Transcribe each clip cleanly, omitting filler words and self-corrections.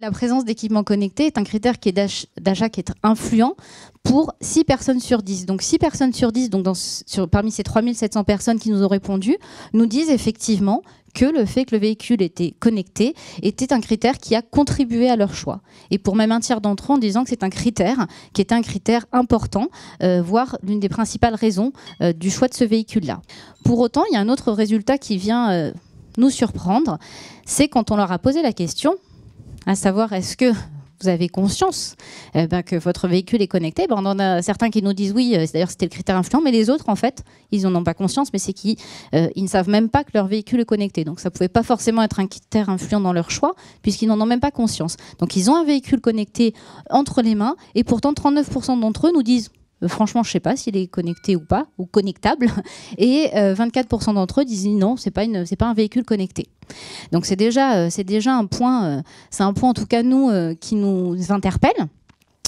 La présence d'équipements connectés est un critère qui est d'achat qui est influent pour 6 personnes sur 10. Donc 6 personnes sur 10, donc parmi ces 3700 personnes qui nous ont répondu, nous disent effectivement que le fait que le véhicule était connecté était un critère qui a contribué à leur choix. Et pour même un tiers d'entre eux en disant que c'est un critère qui est un critère important, voire l'une des principales raisons du choix de ce véhicule-là. Pour autant, il y a un autre résultat qui vient nous surprendre, c'est quand on leur a posé la question, à savoir est-ce que vous avez conscience que votre véhicule est connecté, on en a certains qui nous disent oui, d'ailleurs c'était le critère influent, mais les autres en fait, ils n'en ont pas conscience, mais c'est qu'ils ne savent même pas que leur véhicule est connecté. Donc ça ne pouvait pas forcément être un critère influent dans leur choix, puisqu'ils n'en ont même pas conscience. Donc ils ont un véhicule connecté entre les mains, et pourtant 39% d'entre eux nous disent franchement, je ne sais pas s'il est connecté ou pas, ou connectable. Et 24% d'entre eux disent non, c'est pas un véhicule connecté. Donc c'est déjà un point, c'est un point en tout cas nous qui nous interpelle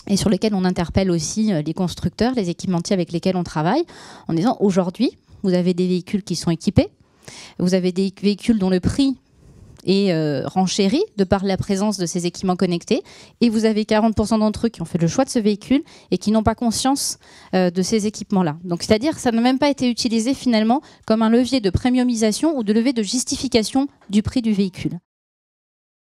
et sur lesquels on interpelle aussi les constructeurs, les équipementiers avec lesquels on travaille, en disant aujourd'hui, vous avez des véhicules qui sont équipés, vous avez des véhicules dont le prix et renchéri de par la présence de ces équipements connectés. Et vous avez 40% d'entre eux qui ont fait le choix de ce véhicule et qui n'ont pas conscience de ces équipements-là. Donc, c'est-à-dire que ça n'a même pas été utilisé finalement comme un levier de premiumisation ou de levier de justification du prix du véhicule.